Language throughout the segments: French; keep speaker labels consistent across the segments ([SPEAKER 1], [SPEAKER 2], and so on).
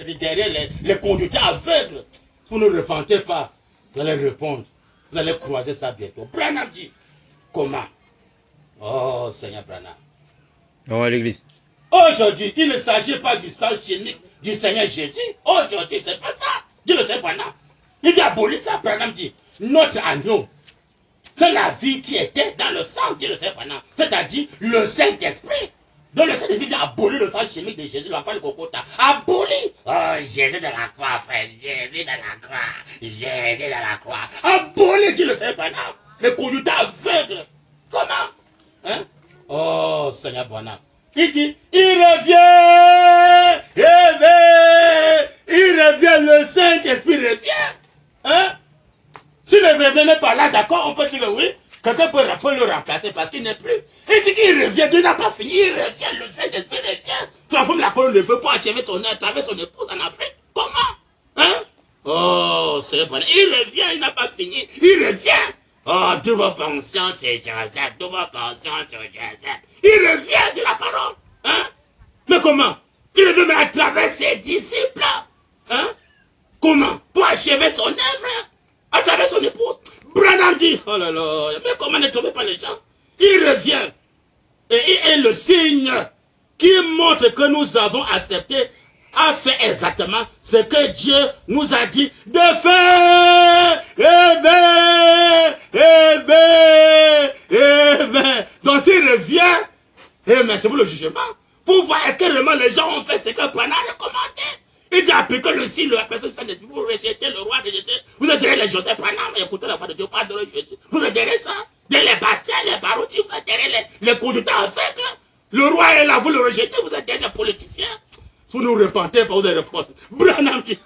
[SPEAKER 1] derrière les conducteurs aveugles. Si vous ne repentez pas, vous allez répondre. Vous allez croiser ça bientôt. Branham dit, comment? Oh, Seigneur Branham.
[SPEAKER 2] On va à l'église.
[SPEAKER 1] Aujourd'hui, il ne s'agit pas du sang chimique du Seigneur Jésus. Aujourd'hui, c'est pas ça. Dit le Seigneur Branham. Il vient abolir ça. Branham dit, notre agneau, c'est la vie qui était dans le sang, dit le Seigneur Branham. C'est-à-dire le Saint-Esprit. Donc le Saint-Esprit vient abolir le sang chimique de Jésus, le le Cocota. Abolir. Oh, Jésus de la croix, frère. Jésus de la croix. Jésus de la croix. Abolir, dit le Seigneur Branham. Le conducteur aveugle. Comment? Hein? Oh, Seigneur Branham. Il dit, il revient. Il revient, le Saint-Esprit revient. Hein? Si le révérend n'est pas là, d'accord, on peut dire que oui. Quelqu'un peut le remplacer parce qu'il n'est plus. Il dit qu'il revient, Dieu n'a pas fini, il revient, le Saint-Esprit revient. Tu as la colonne de feu pour achever son œuvre, avec son épouse en Afrique. Comment? Hein? Oh, c'est bon. Il revient, il n'a pas fini, il revient. Oh, double pension, c'est Joseph, double pension, c'est Joseph. Il revient de la parole. Hein? Mais comment? Il revient à travers ses disciples. Hein? Comment? Pour achever son œuvre, à travers son épouse. Branham dit, oh là là, mais comment ne trouvez pas les gens? Il revient. Et il est le signe qui montre que nous avons accepté à faire exactement ce que Dieu nous a dit de faire. Donc s'il revient, c'est pour le jugement. Pour voir est-ce que vraiment les gens ont fait ce que Branham a recommandé. Il dit appliquer le signe, la personne Saint-Esprit, vous rejetez le roi, rejetez. Vous êtes derrière les Joseph Branham, écoutez la voix de Dieu, pas de Jésus. Vous êtes derrière ça, derrière les Bastiens, les Barouti, vous êtes derrière les conducteurs aveugles. Le roi est là, vous le rejetez, vous êtes derrière les politiciens. Si vous ne repentez pas, vous allez répondre. Branham dit.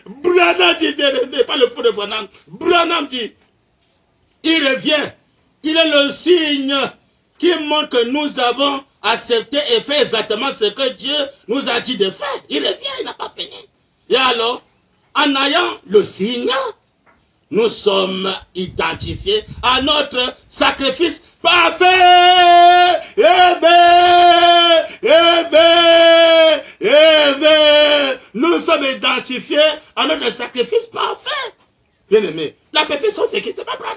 [SPEAKER 1] Branham dit, pas le fou de Branham. Branham dit, il revient, il est le signe qui montre que nous avons accepté et fait exactement ce que Dieu nous a dit de faire. Il revient, il n'a pas fini. Et alors, en ayant le signe, nous sommes identifiés à notre sacrifice parfait. Nous sommes identifiés à notre sacrifice parfait. Bien aimé, la perfection c'est qui? C'est pas Branham.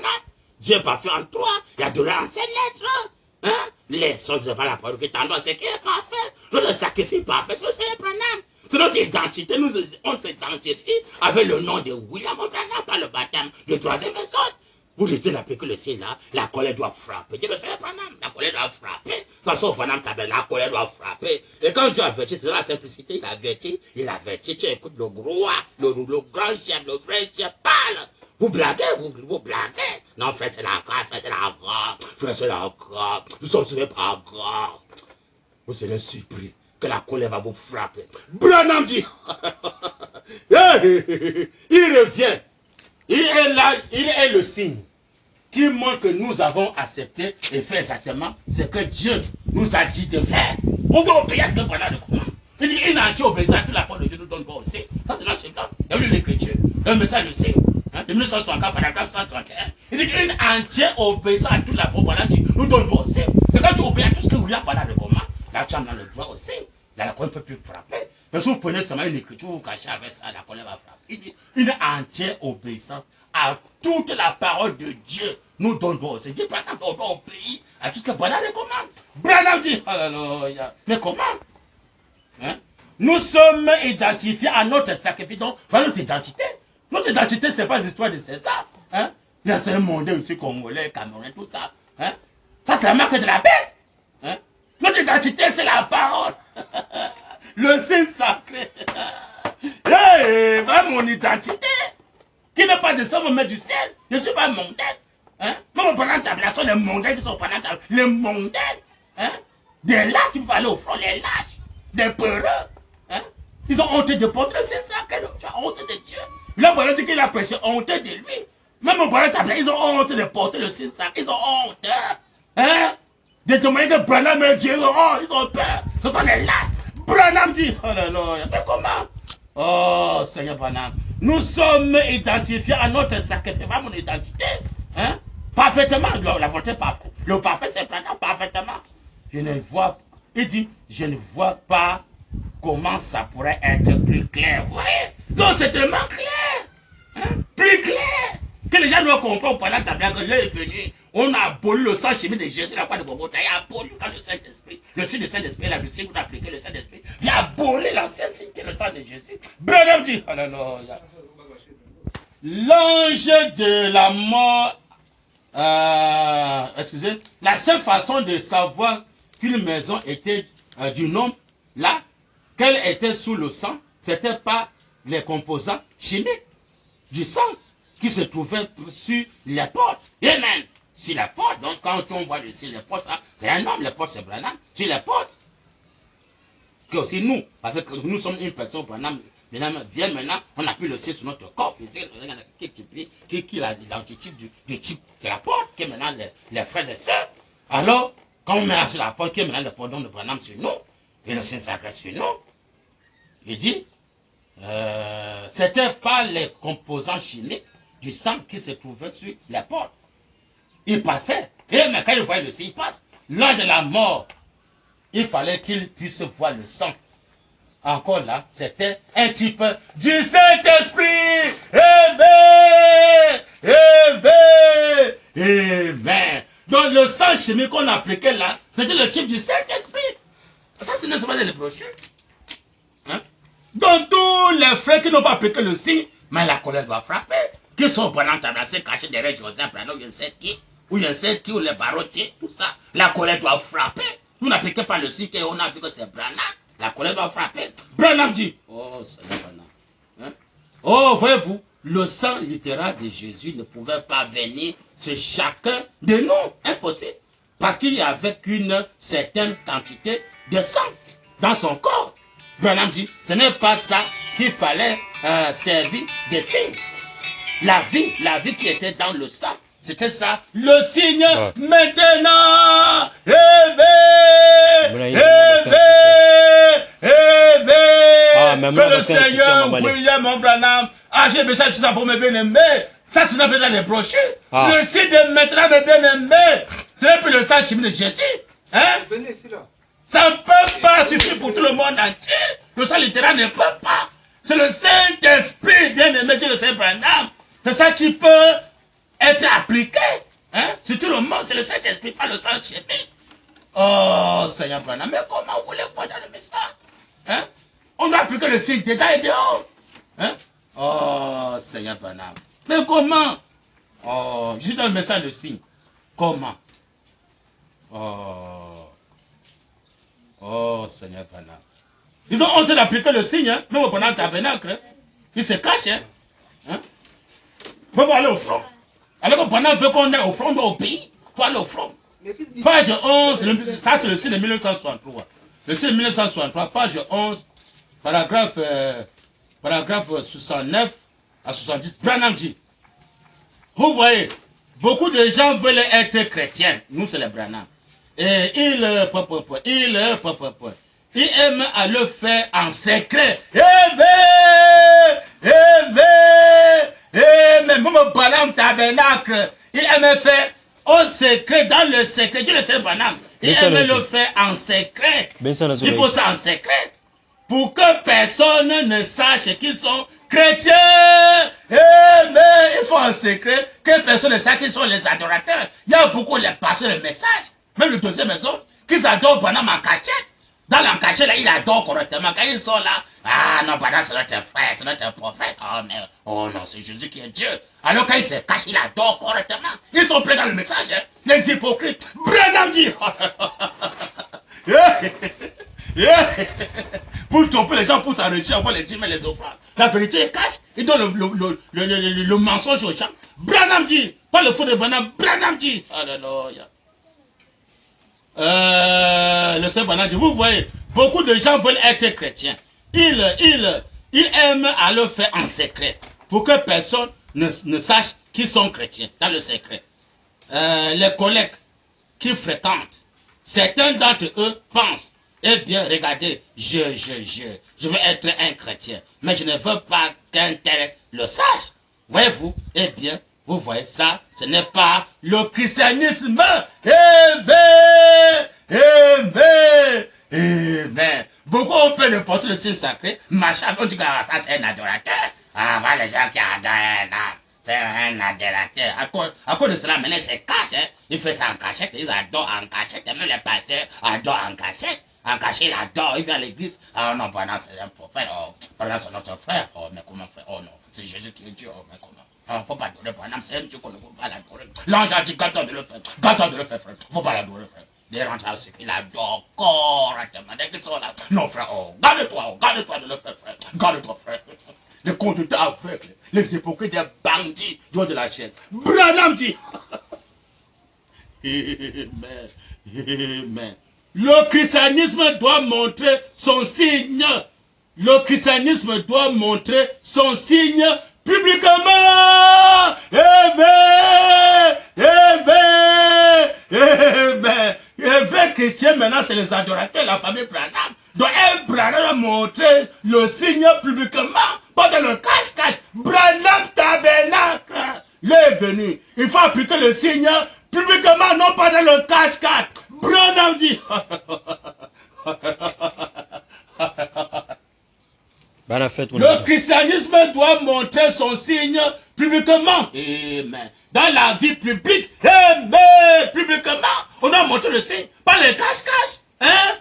[SPEAKER 1] Dieu est parfait en toi, il y a de en ses lettres. Hein? Les choses, c'est pas la parole qui t'envoie, c'est qui est parfait. Le sacrifice parfait, c'est Branham. C'est notre identité, nous on s'identifie avec le nom de William Branham par le baptême de troisième méthode. Vous jetez la que le ciel là, la colère doit frapper. Dieu le Seigneur Branham, la colère doit frapper. Quand son Branham t'appelle, la colère doit frapper. Et quand Dieu avertit, c'est la simplicité, il avertit, tu écoutes le roi, le grand chef, le vrai chef parle. Vous blaguez, vous blaguez. Non, frère, c'est la grâce, frère, c'est la grâce. Frère, c'est la grâce. Nous sommes sauvés par grâce. Vous serez surpris que la colère va vous frapper. Branham dit, il revient. Il est là, il est le signe qui montre que nous avons accepté et fait exactement ce que Dieu nous a dit de faire. On doit obéir à ce que Branham recommande. Il dit, il n'a dit obéissant à toute la parole de Dieu nous donne aussi. Ça, c'est notre blanc. Il y a eu l'écriture. Le message le signe. De 1964, paragraphe 131. Il dit qu'une entière obéissance à toute la parole qui nous donne droit aussi. C'est quand tu obéis à tout ce que William Branham recommande, là tu as le droit aussi. Là, la colère ne peut plus frapper. Mais si vous prenez seulement une écriture, vous cachez avec ça, la colère va frapper. Il dit une entière obéissance à toute la parole de Dieu nous donne droit aussi. Il dit Branham, on doit obéir à tout ce que Branham recommande. Branham dit, alléluia. Mais comment? Hein? Nous sommes identifiés à notre sacrifice. Donc, voilà notre identité. Notre identité, ce n'est pas l'histoire de César. Hein? Il y a un monde aussi, Congolais, Camerounais, tout ça. Hein? Ça, c'est la marque de la bête. Hein? Notre identité, c'est la parole. Le signe sacré. Hey, voilà mon identité. Qui n'est pas de sang, mais du ciel. Je ne suis pas mondaine. Hein? Même pendant ta relation, les mondaines qui sont pendant ta les mondaines. Hein? Des lâches qui peuvent aller au front, les lâches. Des peureux. Hein? Ils ont honte de porter le signe sacré. Tu as honte de Dieu. Là, voilà dit qu'il a prêché honte de lui. Même au Branham, ils ont honte de porter le signe sacré. Ils ont honte. Hein? De témoigner que Branham est Dieu. Ils ont peur. Ce sont les lâches. Branham dit, oh là là, mais comment? Oh, Seigneur Branham, nous sommes identifiés à notre sacrifice, pas mon identité. Hein? Parfaitement, la volonté parfaite. Le parfait, c'est Branham, parfaitement. je ne vois, il dit, je ne vois pas comment ça pourrait être plus clair. Vous voyez? Donc c'est tellement clair. Hein? Plus clair. Que les gens doivent comprendre pendant que tabernacle est venu. On a aboli le sang chimique de Jésus, la croix de Golgotha. Il a aboli quand le Saint-Esprit, le signe du Saint-Esprit, le signe qu'on a appliqué le Saint-Esprit. Il a aboli l'ancien signe qui est le sang de Jésus. Branham dit, alléluia. L'ange de la mort, excusez, la seule façon de savoir qu'une maison était du nom, là, qu'elle était sous le sang, c'était pas les composants chimiques du sang qui se trouvaient sur les portes. Amen. Sur les portes, donc quand on voit sur les portes, c'est un homme, les portes c'est Branham. Sur les portes, que aussi nous, parce que nous sommes une personne Branham. Maintenant, on a pu le ciel sur notre corps physique, qui a l'identité du type de la porte, qui est maintenant les frères et sœurs. Alors, quand on met sur la porte, qui est maintenant le pardon de Branham sur nous, et le Saint-Sacré sur nous, il dit, c'était pas les composants chimiques du sang qui se trouvaient sur les portes. Il passait, et mais quand il voyait le sang, il passe. L'an de la mort, il fallait qu'il puisse voir le sang. Encore là, c'était un type du Saint-Esprit. Amen. Amen. Amen. Donc le sang chimique qu'on appliquait là, c'était le type du Saint-Esprit. Ça, ce n'est pas des brochures. Hein? Donc tous les frères qui n'ont pas appliqué le signe, mais la colère doit frapper. Qui sont pendant tabassés, cachés derrière Joseph, je ne sais qui, ou je ne sais qui, ou les barottiers, tout ça. La colère doit frapper. Vous n'appliquez pas le signe et on a vu que c'est Branham. La colère va frapper. Branham dit, oh Seigneur Branham. Hein? Oh, voyez-vous, le sang littéral de Jésus ne pouvait pas venir sur chacun de nous. Impossible. Parce qu'il y avait qu'une certaine quantité de sang dans son corps. Branham dit, ce n'est pas ça qu'il fallait servir de signe. La vie qui était dans le sang, c'était ça, le signe maintenant. Que le Seigneur William Branham j'ai besoin de ça pour mes bien-aimés. Ça, c'est notre les brochures. Le signe de maintenant, mes bien-aimés, ce n'est plus le sang chimique de Jésus. Hein? Ça ne peut pas suffire pour tout le monde entier. Le sang littéral ne peut pas. C'est le Saint-Esprit, bien-aimé, dit le Saint Branham. C'est ça qui peut être appliqué. Hein? Sur tout le monde, c'est le Saint-Esprit, pas le sang chimique. Oh, Seigneur Branham, mais comment vous voulez voir dans le message? Hein? On doit appliquer le signe dedans et dehors. Hein? Oh, Seigneur Branham. Mais comment? Oh, je suis dans le message le signe. Comment? Oh, Seigneur Branham. Ils ont honte d'appliquer le signe, hein? Même pendant le tabernacle. Hein? Ils se cachent. Hein? Hein? Pour aller au front. Alors que pendant qu'on est au front, au pays, pour aller au front. Page 11, ça c'est le signe de 1963. Le signe de 1963, page 11, paragraphe 69 à 70. Branham dit, vous voyez, beaucoup de gens veulent être chrétiens. Nous, c'est les Branham. Et ils aiment à le faire en secret. Mais même Branham tabernacle, il aime faire au secret, dans le secret. Dieu le sait, Branham. Il aime le faire en secret. Il faut ça en secret. Pour que personne ne sache qu'ils sont chrétiens. Mais il faut en secret que personne ne sache qu'ils sont les adorateurs. Il y a beaucoup de pasteurs de messages, même le deuxième maison, qu'ils adorent Branham en cachette. Dans l'en cachette, là, il adore correctement. Quand ils sont là, ah non, Branham c'est notre frère, c'est notre prophète. Oh, mais, oh non, c'est Jésus qui est Dieu. Alors quand il se cache, il adore correctement. Ils sont prêts dans le message, hein? Les hypocrites. Branham dit. Pour tromper les gens, pour s'enrichir, on va les dire, mais les offrandes. La vérité est cache. Il donne le mensonge aux gens. Branham dit. Pas le faux de Branham. Branham dit. Alléluia. Le Saint Branham dit, vous voyez, beaucoup de gens veulent être chrétiens. Ils aiment à le faire en secret, pour que personne ne sache qu'ils sont chrétiens, dans le secret. Les collègues qui fréquentent, certains d'entre eux pensent, eh bien, regardez, je veux être un chrétien, mais je ne veux pas qu'un tel le sache. Voyez-vous, eh bien, vous voyez ça, ce n'est pas le christianisme. Amen. Amen. Beaucoup ont peur de porter le signe sacré. Machin, on dit que ça c'est un adorateur. Ah, voilà les gens qui adorent un âme. C'est un adorateur. À cause de cela, maintenant, c'est cache. Hein. Il fait ça en cachette. Ils adorent en cachette. Et même les pasteurs adorent en cachette. En cachette, il adore. Il vient à l'église. Ah non, pendant c'est un prophète. Oh, pendant c'est notre frère. Oh, mais comment frère? Oh non, c'est Jésus qui est Dieu. Oh, mais comment? On ne peut pas adorer pendant c'est un Dieu qu'on ne peut pas l'adorer. L'ange a dit, garde-toi de le faire. Garde-toi de le faire, frère. Il ne faut pas l'adorer, frère. Des rentrent à ce qu'il adore correctement. Dès qu'ils sont là. Non, frère. Oh, garde-toi de le faire, frère. Garde-toi, frère. Les conducteurs aveugles, les hypocrites, les bandits, Dieu de la chaîne. Branham dit. Amen. Amen. Le christianisme doit montrer son signe. Le christianisme doit montrer son signe publiquement. Amen. Amen. Amen. Les vrais chrétiens maintenant, c'est les adorateurs, la famille Branham. Donc un Branham doit montrer le signe publiquement. Pas dans le cache-cache. Branham tabernacle. Il est venu. Il faut appliquer le signe publiquement, non pas dans le cache-cache. Branham dit. Le christianisme doit montrer son signe publiquement. Amen. Dans la vie publique, amen. Publiquement, on doit montrer le signe. Pas le cache-cache. Hein?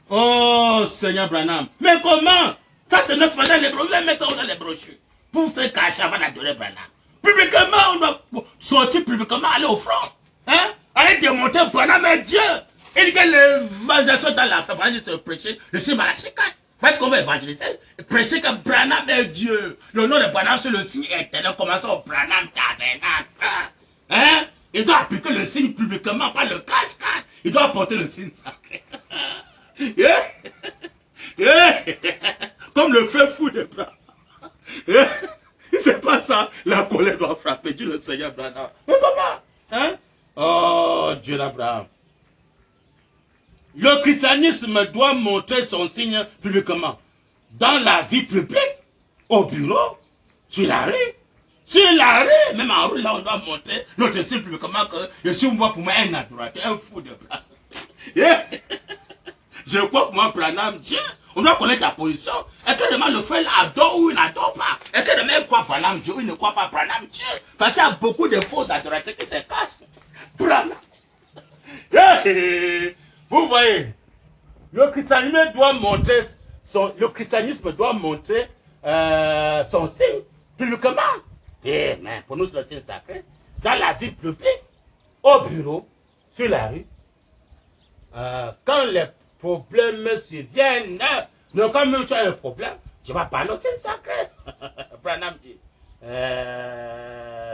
[SPEAKER 1] Oh, Seigneur Branham. Mais comment? Ça, c'est notre dans les brochures. Vous allez mettre ça dans les brochures. Pour se cacher avant d'adorer Branham. Publiquement, on doit sortir publiquement, aller au front. Hein? Aller démontrer Branham est Dieu. Il dit que l'évangélisation dans la famille, c'est le prêcher. Je suis Malachi 4. Parce qu'on va évangéliser, prêcher que Branham est Dieu. Le nom de Branham sur le signe éternel, commençons au Branham tabernacle. Hein? Il doit appliquer le signe publiquement, pas le cache-cache. Il doit apporter le signe sacré. Yeah. Yeah. Comme le feu fou de Branham. Yeah. C'est pas ça, la colère doit frapper, dit le Seigneur Branham. Mais comment? Hein? Oh, Dieu d'Abraham. Le christianisme doit montrer son signe publiquement. Dans la vie publique, au bureau, sur la rue. Sur la rue, même en rue, là, on doit montrer notre signe publiquement que je suis moi pour moi un adorateur, un fou de Branham. Yeah. Je crois que moi, Branham, Dieu, on doit connaître la position. Et que demain le frère adore ou il n'adore pas. Et que demain il croit Branham Dieu ou il ne croit pas Branham Dieu. Parce qu'il y a beaucoup de faux adorateurs qui se cachent. Branham. Yeah. Vous voyez, le christianisme doit montrer son signe publiquement. Et mais pour nous, c'est le signe sacré. Dans la vie publique, au bureau, sur la rue, quand les problèmes surviennent, donc quand même tu as un problème, tu vas parler au signe sacré. Branham dit,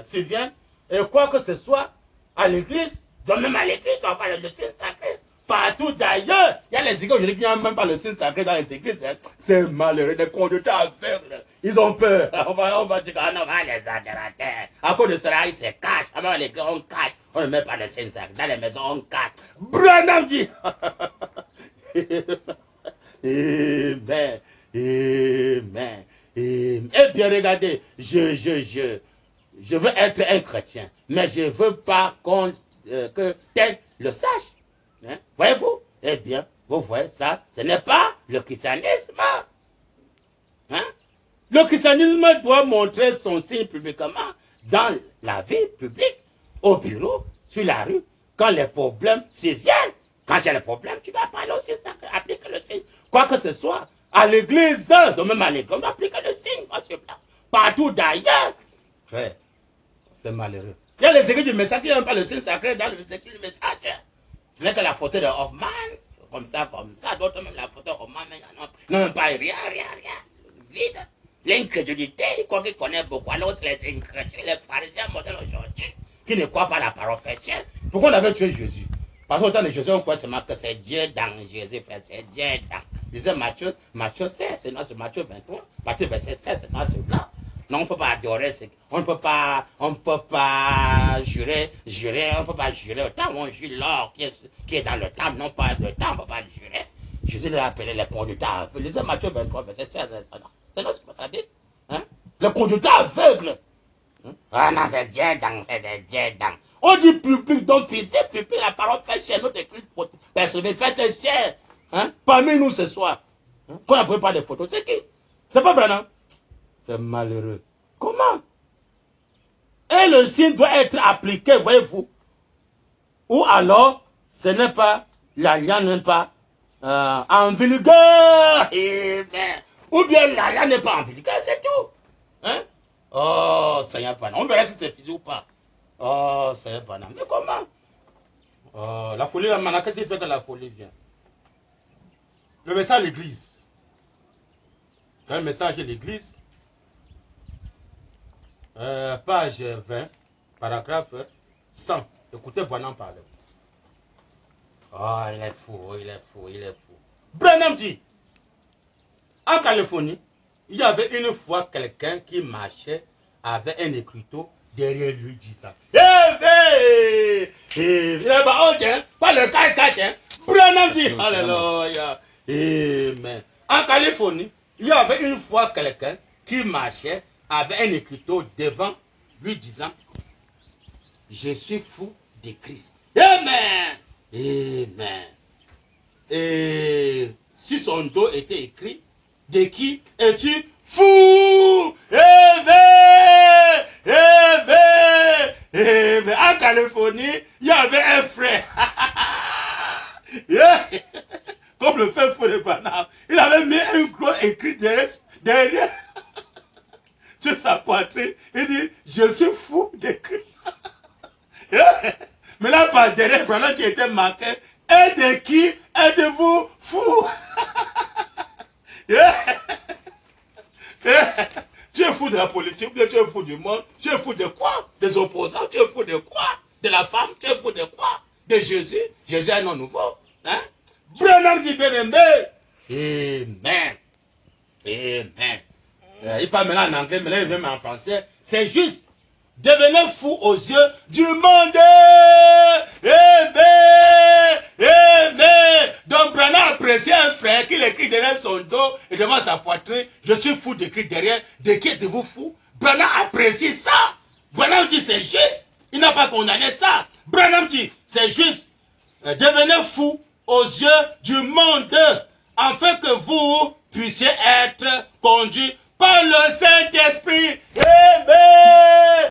[SPEAKER 1] survient, et quoi que ce soit, à l'église, donc même à l'église, tu vas parler du signe sacré. Partout d'ailleurs, il y a les églises aujourd'hui qui n'ont même pas le signe sacré dans les églises. Hein. C'est malheureux, des conducteurs aveugles. Ils ont peur. On va dire, ah non, on va les adorateurs. À cause de cela, ils se cachent. Avant l'église, on cache. On ne met pas le signe sacré. Dans les maisons, on cache. Branham dit. Amen. Amen. Eh bien, regardez, je veux être un chrétien, mais je ne veux pas que tel le sache. Hein? Voyez-vous? Eh bien, vous voyez ça, ce n'est pas le christianisme. Hein? Le christianisme doit montrer son signe publiquement dans la vie publique, au bureau, sur la rue, quand les problèmes surviennent. Quand il y a les problèmes, tu vas parler au signe sacré, appliquer le signe. Quoi que ce soit, à l'église, donc même à l'église, on doit appliquer le signe. Partout d'ailleurs. Frère, c'est malheureux. Il y a les églises du message qui n'ont pas le signe sacré dans les églises du message. Ce n'est que la photo de Hoffman, comme ça. D'autres même la photo de Hoffman, mais non, même pas rien. Vide. L'incrédulité, quoi qu'il connaît beaucoup. Alors, c'est les incrédules, les pharisiens modernes aujourd'hui, qui ne croient pas la parole fraîche. Pourquoi on avait tué Jésus? Parce qu'au temps de Jésus, on croit seulement que c'est Dieu dans Jésus, frère, c'est Dieu dans. Disait Matthieu 16, c'est Matthieu 23, Matthieu verset 16, c'est là. Non, on ne peut pas adorer, on ne peut pas jurer, on ne peut pas jurer au temps où on jure l'or qui est dans le temple, non pas le temple, on ne peut pas jurer. Jésus l'a appelé les conducteurs. Lisez Matthieu 23, verset 16, c'est là ce que vous avez dit. Hein? Les conducteurs aveugles. Ah non, c'est Djedang, c'est Djedang. On dit public, donc physique, public, la parole fait cher, notre église personnelle fait cher. Hein? Parmi nous ce soir, hein? Qu'on n'appelle pas des photos, c'est qui? C'est pas Branham? C'est malheureux. Comment? Et le signe doit être appliqué, voyez-vous. Ou alors, ce n'est pas, l'alliance n'est pas en vigueur. Ou bien l'alliance n'est pas en vigueur, c'est tout. Hein? Oh, Seigneur Panam. On verra si c'est physique ou pas. Oh, Seigneur Panam. Mais comment? Oh, la folie, maintenant, qu'est-ce qui fait que la folie vient? Le message de l'église. Un message de l'église. Page 20, paragraphe 100. Écoutez Branham parler. Oh, il est fou, il est fou, il est fou. Branham dit, en Californie, il y avait une fois quelqu'un qui marchait avec un écriteau derrière lui disant, pas le cache-cache, hein. Branham dit, alléluia, amen. En Californie, il y avait une fois quelqu'un qui marchait avec un écriteau devant lui disant, je suis fou de Christ. Amen. Amen. Et si son dos était écrit, de qui es-tu fou? Amen. Amen. Amen. En Californie, il y avait un frère. Comme le fait fou de Branham, il avait mis un gros écrit derrière sur sa poitrine. Il dit, je suis fou de Christ. Mais là, par derrière, Branham qui était marqué, et de qui êtes-vous fou? Tu es fou de la politique, ou bien tu es fou du monde, tu es fou de quoi? Des opposants, tu es fou de quoi? De la femme, tu es fou de quoi? De Jésus, Jésus est un nom nouveau. Hein? Branham dit bien aimé. Amen. Amen. Il parle maintenant en anglais, mais là il vient en français. C'est juste. Devenez fou aux yeux du monde. Amen. Amen. Donc Branham apprécie un frère qui l'écrit derrière son dos et devant sa poitrine. Je suis fou d'écrire derrière. De qui êtes-vous fou? Branham apprécie ça. Branham dit c'est juste. Il n'a pas condamné ça. Branham dit c'est juste. Devenez fou aux yeux du monde afin que vous puissiez être conduits par le Saint-Esprit. Amen.